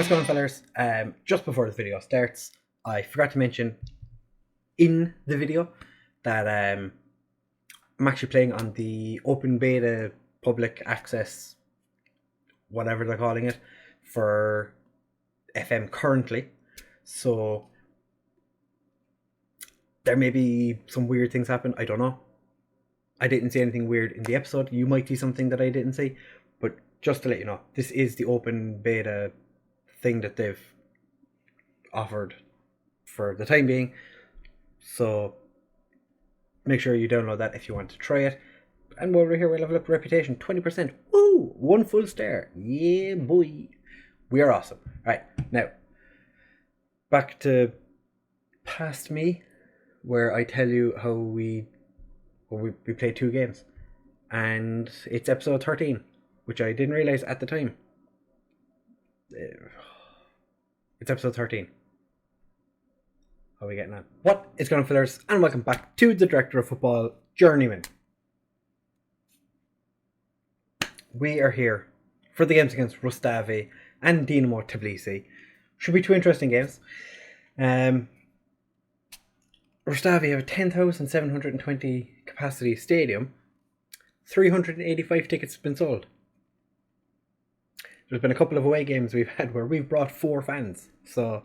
What's going on, fellas? Just before the video starts, I forgot to mention in the video that I'm actually playing on the open beta public access, whatever they're calling it, for FM currently. So there may be some weird things happen. I don't know. I didn't see anything weird in the episode. You might see something that I didn't see, but just to let you know, this is the open beta thing that they've offered for the time being. So make sure you download that if you want to try it. And over here we'll level up reputation 20%. Woo! 1 full star. Yeah, boy. We are awesome. Alright, now back to past me, where I tell you how we played 2 games. And it's episode 13, which I didn't realise at the time. It's episode 13. How are we getting on? What is going on, fellas? And welcome back to the Director of Football, Journeyman. We are here for the games against Rustavi and Dinamo Tbilisi. Should be 2 interesting games. Rustavi have a 10,720 capacity stadium. 385 tickets have been sold. There's been a couple of away games we've had where we've brought 4 fans. So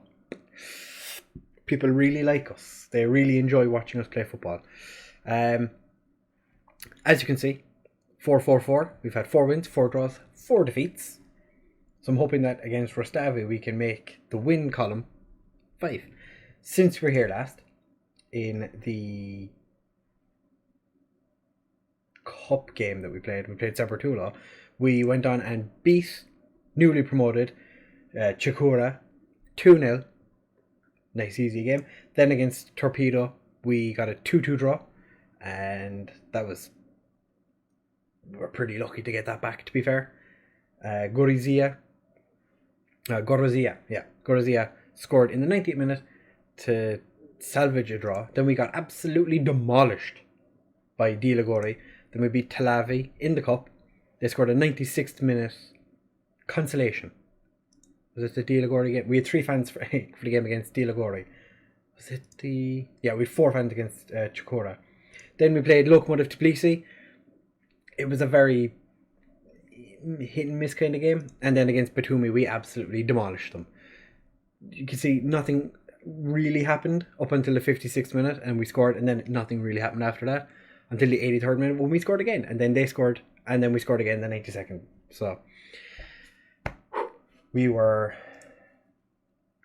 people really like us. They really enjoy watching us play football. As you can see, 4-4-4. We've had 4 wins, 4 draws, 4 defeats. So I'm hoping that against Rustavi we can make the win column 5. Since we were here last, in the cup game that we played Sabertula, we went on and beat newly promoted Chikura 2-0. Nice easy game. Then against Torpedo we got a 2-2 draw, and we're pretty lucky to get that back, to be fair. Gorizia scored in the 90th minute to salvage a draw. Then we got absolutely demolished by Dilagori. Then we beat Talavi in the cup. They scored a 96th minute consolation. Was it the Dilagori game? We had 3 fans for the game against Dilagori. Was it we had 4 fans against Chikura. Then we played Lokomotiv Tbilisi. It was a very hit and miss kind of game. And then against Batumi, we absolutely demolished them. You can see nothing really happened up until the 56th minute, and we scored, and then nothing really happened after that until the 83rd minute when we scored again, and then they scored, and then we scored again in the 92nd. So we were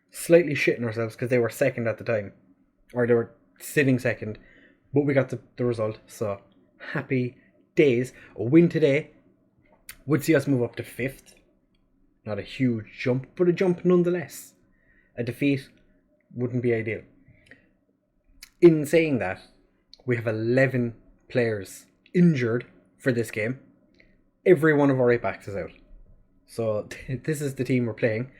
slightly shitting ourselves because they were second at the time, or they were sitting second, but we got the result. So happy days. A win today would see us move up to 5th. Not a huge jump, but a jump nonetheless. A defeat wouldn't be ideal. In saying that, we have 11 players injured for this game. Every one of our right backs is out. So this is the team we're playing.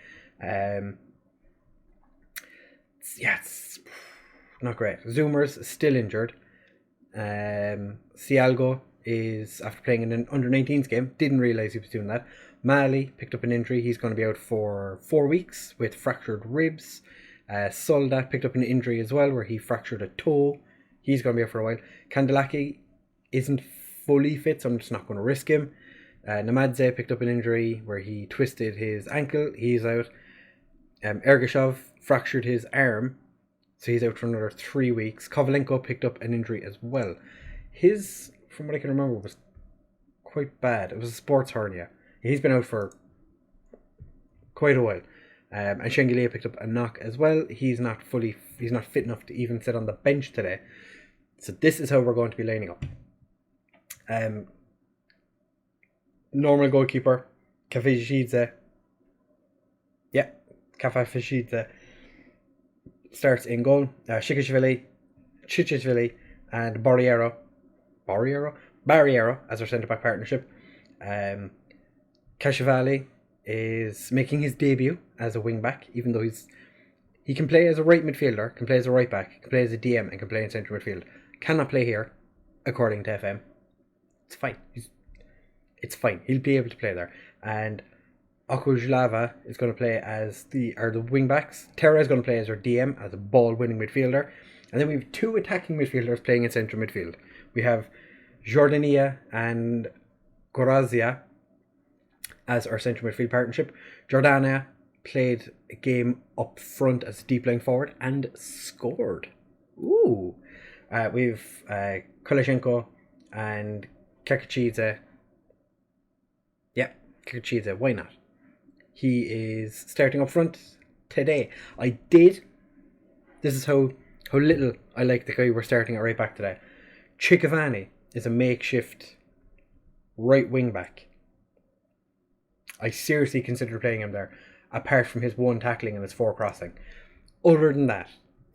It's not great. Zoomers still injured. Cialgo is, after playing in an under-19s game, didn't realise he was doing that. Mali picked up an injury. He's going to be out for 4 weeks with fractured ribs. Soldat picked up an injury as well, where he fractured a toe. He's going to be out for a while. Kandelaki isn't fully fit, so I'm just not going to risk him. Namadze picked up an injury where he twisted his ankle. He's out. Ergashov fractured his arm, so he's out for another 3 weeks. Kovalenko picked up an injury as well. His, from what I can remember, was quite bad. It was a sports hernia. He's been out for quite a while. And Shengilia picked up a knock as well. He's not fit enough to even sit on the bench today. So this is how we're going to be lining up. Normal goalkeeper, Kafashidze. Yeah, Kafashidze starts in goal. Shikashvili, Chichishvili, and Barriero as our centre back partnership. Kashivali is making his debut as a wing back, even though he can play as a right midfielder, can play as a right back, can play as a DM, and can play in centre midfield. Cannot play here, according to FM. It's fine. It's fine. He'll be able to play there. And Okujlava is going to play as the wing backs. Terra is going to play as our DM, as a ball-winning midfielder. And then we have two attacking midfielders playing in central midfield. We have Jordania and Gorazia as our central midfield partnership. Jordania played a game up front as a deep line forward and scored. Ooh. We've Kolashenko and Kakachidze. Yeah, Kakachidze, why not? He is starting up front today. This is how little I like the guy we're starting at right back today. Chikavani is a makeshift right wing back. I seriously consider playing him there, apart from his 1 tackling and his 4 crossing. Other than that,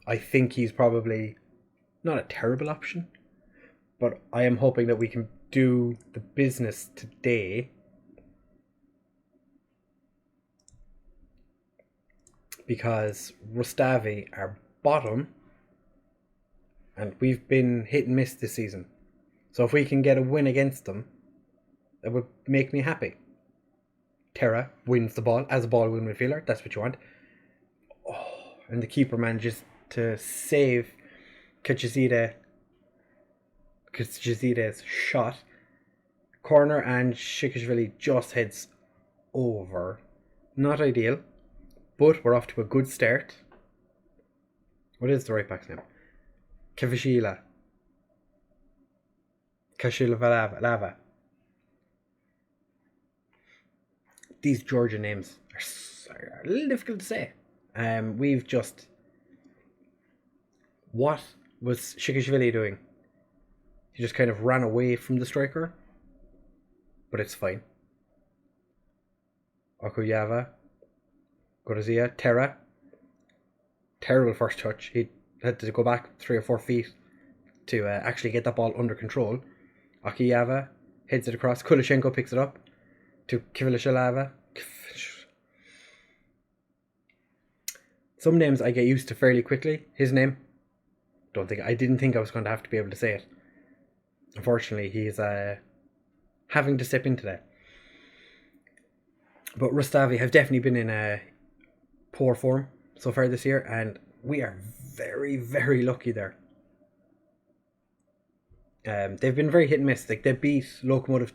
I think he's probably not a terrible option, but I am hoping that we can do the business today because Rustavi are bottom and we've been hit and miss this season. So if we can get a win against them, that would make me happy. Terra wins the ball as a ball-win midfielder. That's what you want. Oh, and the keeper manages to save Kachizide's shot. Corner and Shikashvili just heads over. Not ideal, but we're off to a good start. What is the right back's name? Kavishila. Kashilavalava. These Georgian names are a little difficult to say. We've just... What was Shikashvili doing? He just kind of ran away from the striker. But it's fine. Okuyava. Gorazia. Terra. Terrible first touch. He had to go back 3 or 4 feet to actually get that ball under control. Okuyava heads it across. Kulishenko picks it up to Kivilishalava. Some names I get used to fairly quickly. His name, I didn't think I was going to have to be able to say it. Unfortunately, he's having to step in today. But Rustavi have definitely been in a poor form so far this year, and we are very, very lucky there. They've been very hit and miss. Like, they beat Lokomotiv.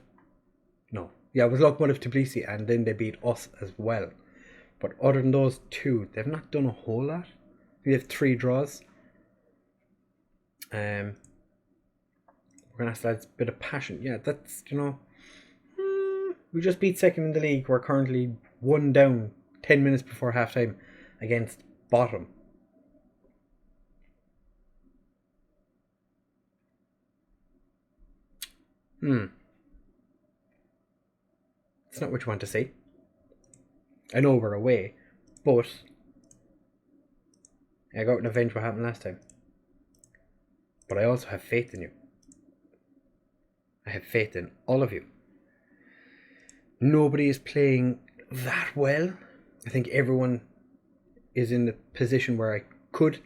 No. Yeah, it was Lokomotiv Tbilisi, and then they beat us as well. But other than those two, they've not done a whole lot. We have 3 draws. We're going to ask lads a bit of passion. Yeah, that's, we just beat second in the league. We're currently 1 down 10 minutes before half time against bottom. It's not what you want to see. I know we're away, but I got an avenge what happened last time. But I also have faith in you. I have faith in all of you. Nobody is playing that well. I think everyone is in the position where I could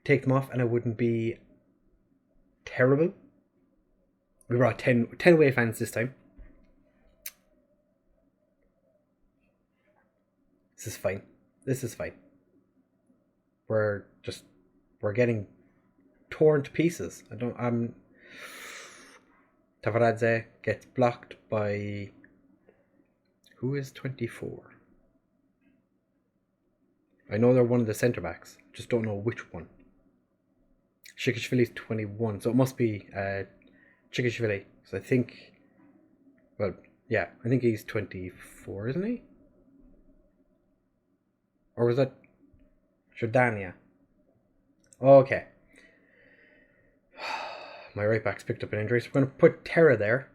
take them off and it wouldn't be terrible. We brought 10 away fans this time. This is fine. We're getting torn to pieces. Tavaradze gets blocked by... Who is 24? I know they're one of the centre backs. Just don't know which one. Shikashvili's 21, so it must be Chikashvili. So I think... Well, yeah, I think he's 24, isn't he? Or was that Jordania? Okay. My right back's picked up an injury, so we're going to put Terra there.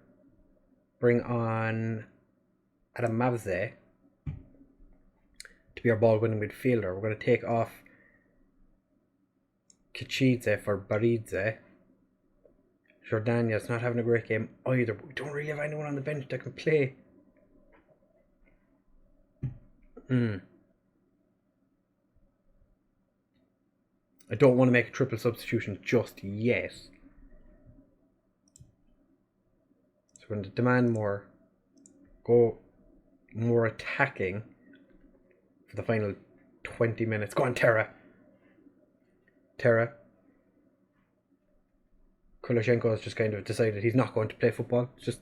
Bring on Adamavze to be our ball-winning midfielder. We're going to take off Kachidze for Baridze. Jordania's not having a great game either, but we don't really have anyone on the bench that can play. I don't want to make a triple substitution just yet. So we're going to demand more. Go more attacking for the final 20 minutes. Go on, Terra. Kuloshenko has just kind of decided he's not going to play football. It's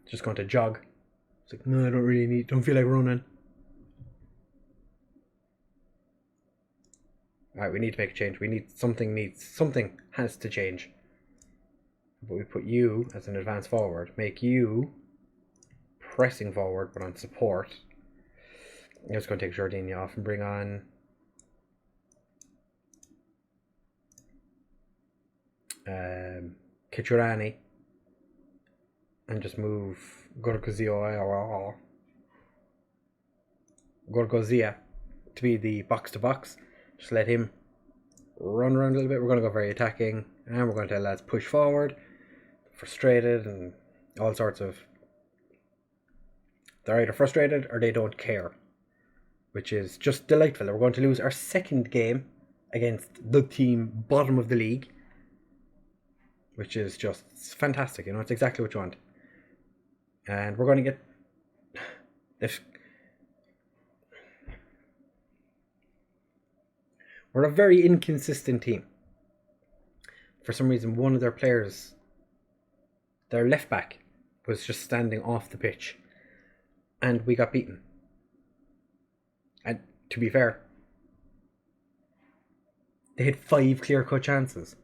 just going to jog. It's like, no, I don't feel like running. Alright, we need to make a change. Something has to change. But we put you as an advance forward. Make you pressing forward, but on support. I'm just going to take Jordania off and bring on Kichurani, and just move Gorgozia to be the box-to-box. Just let him run around a little bit. We're going to go very attacking, and we're going to let lads push forward, frustrated, and all sorts of... They're either frustrated or they don't care, which is just delightful. We're going to lose our second game against the team bottom of the league, which is just fantastic. You know, it's exactly what you want. And we're going to get this. We're a very inconsistent team. For some reason, one of their players, their left back, was just standing off the pitch, and we got beaten. And to be fair, they had 5 clear-cut chances.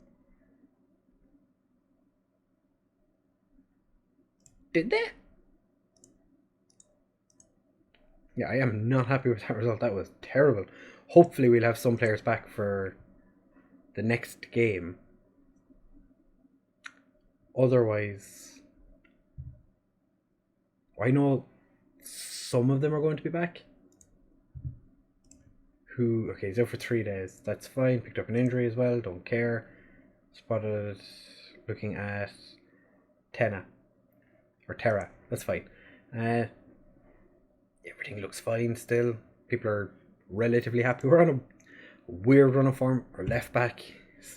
Did they? Yeah, I am not happy with that result. That was terrible. Hopefully we'll have some players back for the next game. Otherwise, I know some of them are going to be back. Okay, he's out for 3 days. That's fine. Picked up an injury as well. Don't care. Spotted looking at Terra. That's fine. Everything looks fine still. People are relatively happy. We're on a weird run of form. Our left back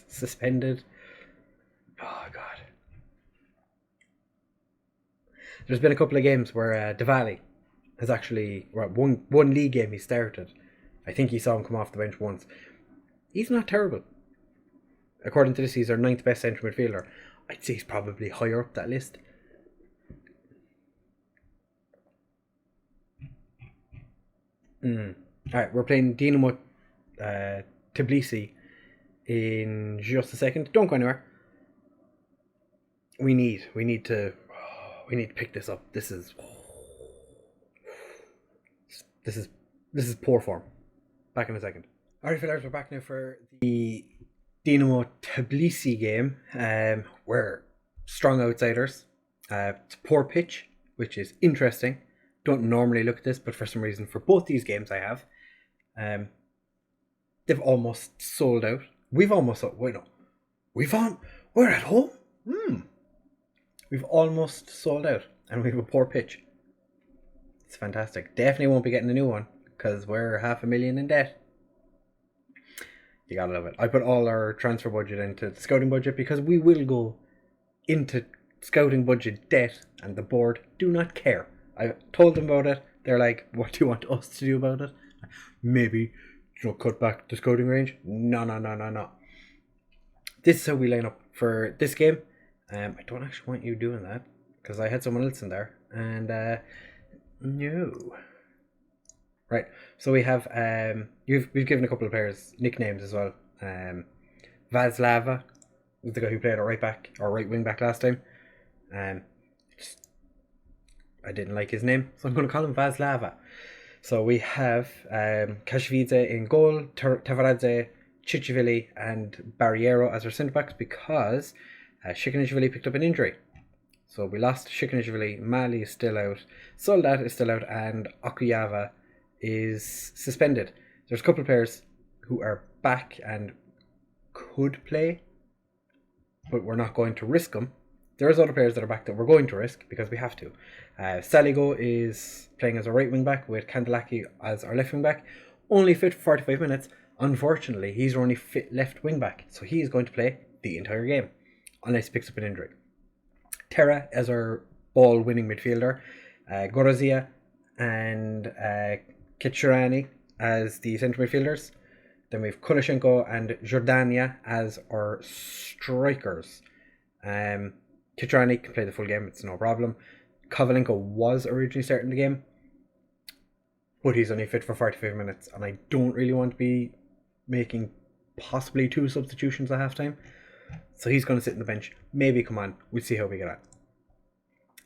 suspended. Oh god. There's been a couple of games where Diwali has actually one league game he started. I think he saw him come off the bench once. He's not terrible. According to this, he's our 9th best central midfielder. I'd say he's probably higher up that list. Alright, we're playing Dinamo Tbilisi in just a second. Don't go anywhere. We need to pick this up. This is poor form. Back in a second. Alright, fellas, we're back now for the Dinamo Tbilisi game. We're strong outsiders. It's a poor pitch, which is interesting. Don't normally look at this, but for some reason, for both these games I have, they've almost sold out. We're at home. We've almost sold out, and we have a poor pitch. It's fantastic. Definitely won't be getting a new one because we're $500,000 in debt. You gotta love it. I put all our transfer budget into the scouting budget because we will go into scouting budget debt, and the board do not care. I told them about it. They're like, what do you want us to do about it? Maybe, cut back the scouting range? No. This is how we line up for this game. I don't actually want you doing that because I had someone else in there. And, no. Right, so we have, we've given a couple of players nicknames as well. Vazlava was the guy who played at right back, or right wing back last time. I didn't like his name, so I'm going to call him Vazlava. So we have Kashvidze in goal, Tavaradze, Chichivili and Barriero as our centre-backs because Shikanishvili picked up an injury. So we lost Shikanishvili, Mali is still out, Soldat is still out, and Okuyava is suspended. There's a couple of players who are back and could play, but we're not going to risk them. There's other players that are back that we're going to risk because we have to. Saligo is playing as a right wing back with Kandelaki as our left wing back. Only fit for 45 minutes. Unfortunately, he's our only fit left wing back, so he is going to play the entire game unless he picks up an injury. Terra as our ball winning midfielder. Gorazia and Kitcherani as the centre midfielders. Then we have Kulishenko and Jordania as our strikers. Kitcherani can play the full game, it's no problem. Kovalenko was originally starting the game, but he's only fit for 45 minutes, and I don't really want to be making possibly 2 substitutions at halftime. So he's going to sit on the bench, maybe come on, we'll see how we get on.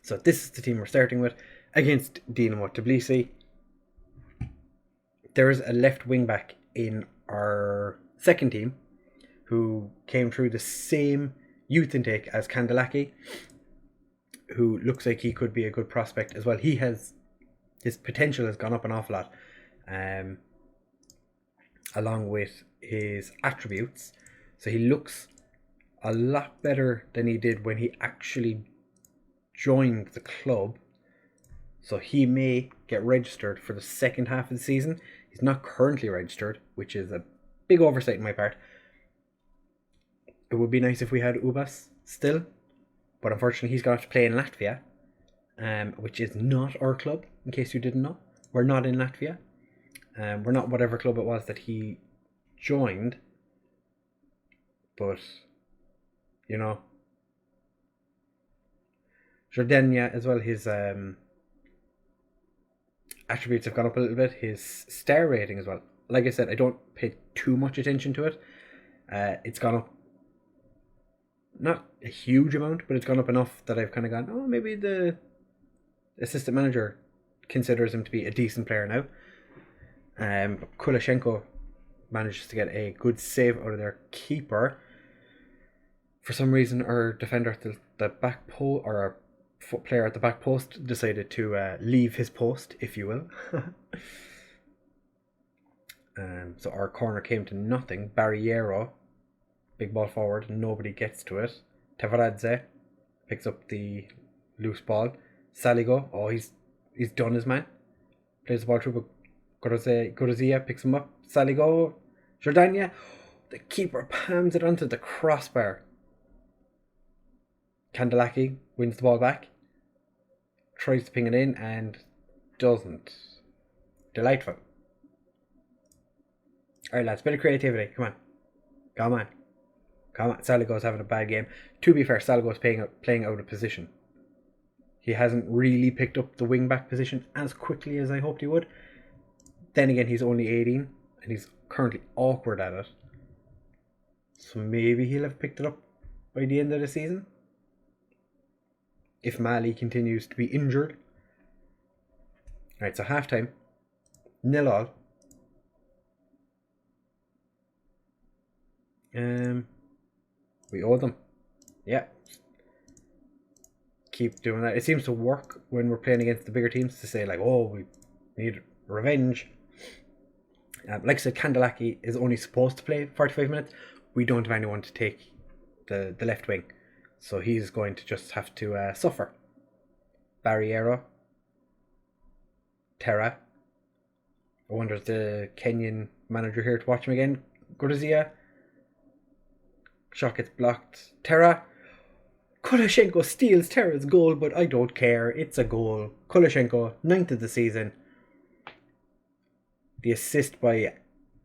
So this is the team we're starting with against Dinamo Tbilisi. There's a left wing back in our second team who came through the same youth intake as Kandelaki, who looks like he could be a good prospect as well. His potential has gone up an awful lot, along with his attributes. So he looks a lot better than he did when he actually joined the club. So he may get registered for the second half of the season. He's not currently registered, which is a big oversight on my part. It would be nice if we had Ubas still, but unfortunately he's going to have to play in Latvia, which is not our club, in case you didn't know. We're not in Latvia. We're not whatever club it was that he joined. But, you know, Jordania as well, his attributes have gone up a little bit. His star rating as well. Like I said, I don't pay too much attention to it. It's gone up, not a huge amount, but it's gone up enough that I've kind of gone, oh, maybe the assistant manager considers him to be a decent player now. Kulishenko manages to get a good save out of their keeper. For some reason, our defender at the back post, or our player at the back post, decided to leave his post, if you will. So our corner came to nothing. Barriero, big ball forward, nobody gets to it. Tavaradze picks up the loose ball. Saligo, he's done his man. Plays the ball through, but Gorozia picks him up. Saligo, Jordania, the keeper palms it onto the crossbar. Kandelaki wins the ball back, tries to ping it in and doesn't. Delightful. Alright lads, bit of creativity, come on. Saligo's having a bad game. To be fair, Saligo's playing out of position. He hasn't really picked up the wing back position as quickly as I hoped he would. Then again, he's only 18 and he's currently awkward at it. So maybe he'll have picked it up by the end of the season, if Mali continues to be injured. Alright, so halftime, 0-0. We owe them. Yeah. Keep doing that. It seems to work when we're playing against the bigger teams to say like, oh, we need revenge. Like I said, Kandelaki is only supposed to play 45 minutes. We don't have anyone to take the left wing. So he's going to just have to suffer. Barriero. Terra. I wonder if the Kenyan manager here to watch him again. Gorozia. Shot gets blocked. Terra. Kulishenko steals Terra's goal, but I don't care. It's a goal. Kulishenko, 9th of the season. The assist by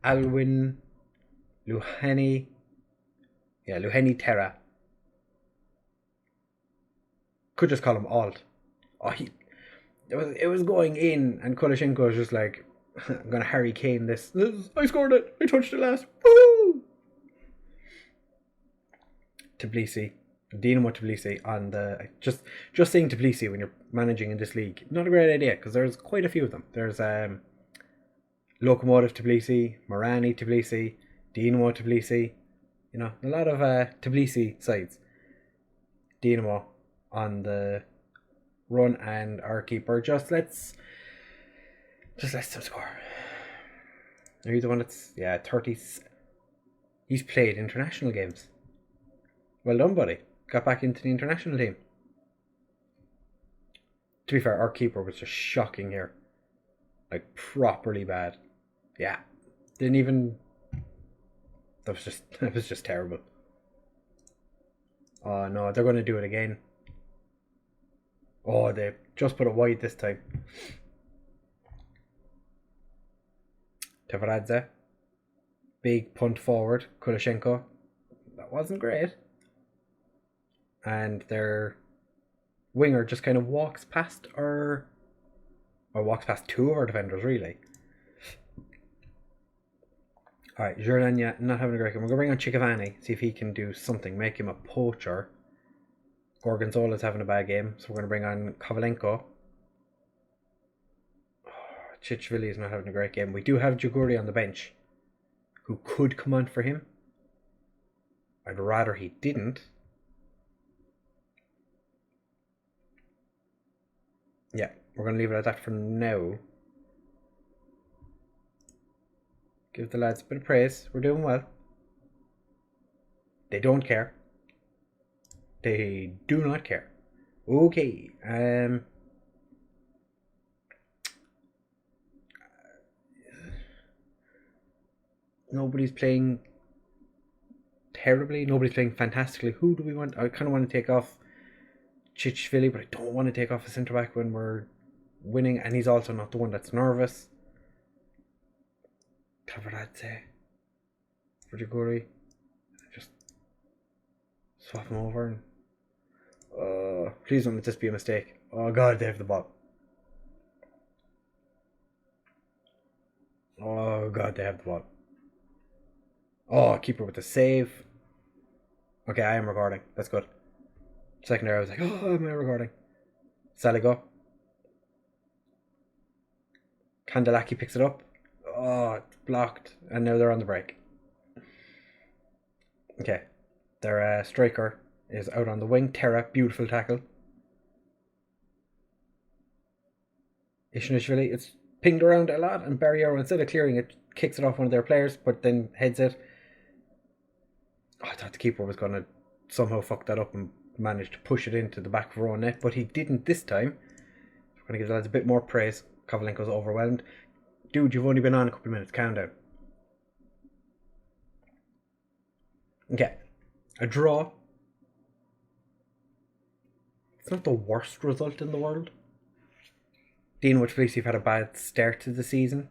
Alwyn Luheni. Yeah, Luheni Terra. Could just call him Alt. It was going in, and Kulishenko was just like, I'm gonna Harry Kane this. I scored it. I touched it last. Woo! Tbilisi, Dinamo Tbilisi on the just saying Tbilisi when you're managing in this league, not a great idea because there's quite a few of them. There's Lokomotiv Tbilisi, Merani Tbilisi, Dinamo Tbilisi. You know, a lot of Tbilisi sides. Dinamo on the run, and our keeper just lets them score. Are you the one that's 30? He's played international games. Well done, buddy. Got back into the international team. To be fair, our keeper was just shocking here. Like, properly bad. Yeah. Didn't even... That was just terrible. Oh no, they're going to do it again. Oh, they just put it wide this time. Tbilisi. Big punt forward, Kulishenko. That wasn't great. And their winger just kind of walks past or walks past two of our defenders, really. Alright, Jordan, not having a great game. We're going to bring on Chikavani, see if he can do something, make him a poacher. Gorgonzola's having a bad game, so we're going to bring on Kovalenko. Chichvili is not having a great game. We do have Juguri on the bench, who could come on for him. I'd rather he didn't. Yeah, we're going to leave it at that for now. Give the lads a bit of praise. We're doing well. They don't care. They do not care. Okay. Nobody's playing terribly. Nobody's playing fantastically. Who do we want? I kind of want to take off Chichvili, but I don't want to take off a centre back when we're winning, and he's also not the one that's nervous. Tbilisi for Juguri. Just swap him over and please don't let this be a mistake. Oh god, they have the ball. Oh god, they have the ball. Oh, keeper with the save. Okay, I am recording. That's good. Second there I was like, oh, am I recording? Saligo. Kandelaki picks it up. Oh, it's blocked. And now they're on the break. Okay. Their striker is out on the wing. Terra, beautiful tackle. Ishinishvili, it's pinged around a lot, and Barriero, instead of clearing it, kicks it off one of their players, but then heads it. Oh, I thought the keeper was going to somehow fuck that up and manage to push it into the back of our own net, but he didn't this time. We're going to give the lads a bit more praise. Kovalenko's overwhelmed. Dude, you've only been on a couple of minutes. Calm down. Okay. A draw. It's not the worst result in the world. Dean Tbilisi have had a bad start to the season.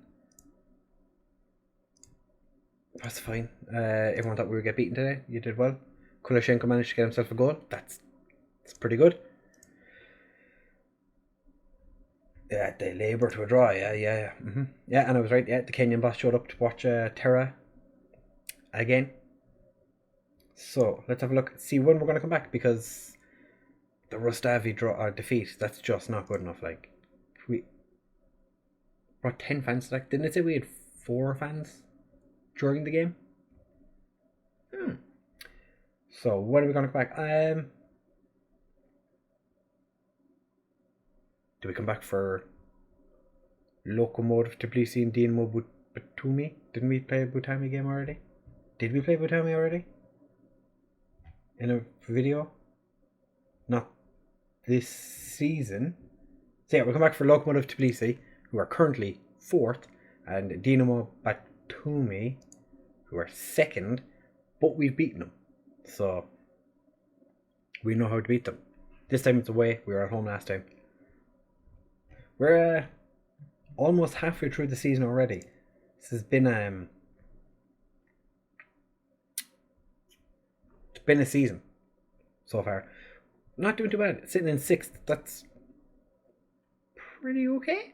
That's fine. Everyone thought we would get beaten today. You did well. Kulishenko managed to get himself a goal. That's pretty good. Yeah, they labour to a draw. Yeah. Yeah, and I was right. Yeah, the Kenyan boss showed up to watch Terra again. So let's have a look. See when we're going to come back, because the Rustavi defeat, that's just not good enough. Like, we brought 10 fans. Like, didn't it say we had 4 fans during the game? So when are we going to come back? Do we come back for Lokomotiv Tbilisi and Dinamo Batumi? Didn't we play a Butami game already? Did we play Butami already? In a video? Not this season. So yeah, we'll come back for Lokomotiv Tbilisi, who are currently 4th, and Dinamo Batumi, who are 2nd, but we've beaten them. So we know how to beat them. This time it's away. We were at home last time. We're almost halfway through the season already. This has been it's been a season so far. Not doing too bad. Sitting in 6th, that's pretty okay.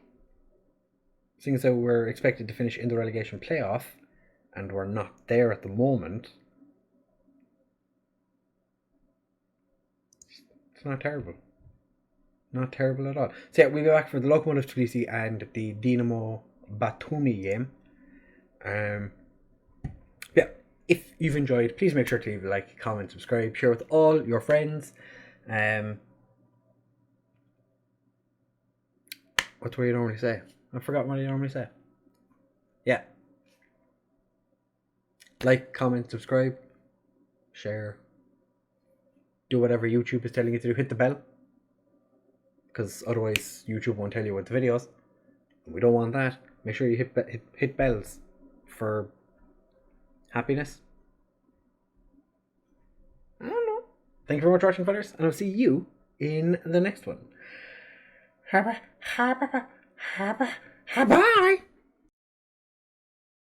Seeing as though we're expected to finish in the relegation playoff, and we're not there at the moment. It's not terrible. Not terrible at all. So yeah, we'll be back for the Lokomotiv Tbilisi and the Dinamo Batumi game. Yeah, if you've enjoyed, please make sure to leave a like, comment, subscribe, share with all your friends. What's what you normally say? I forgot what you normally say. Yeah. Like, comment, subscribe, share. Do whatever YouTube is telling you to do. Hit the bell, because otherwise YouTube won't tell you what the videos. We don't want that. Make sure you hit bells for happiness. I don't know. Thank you very much for watching, fellas, and I'll see you in the next one. Bye.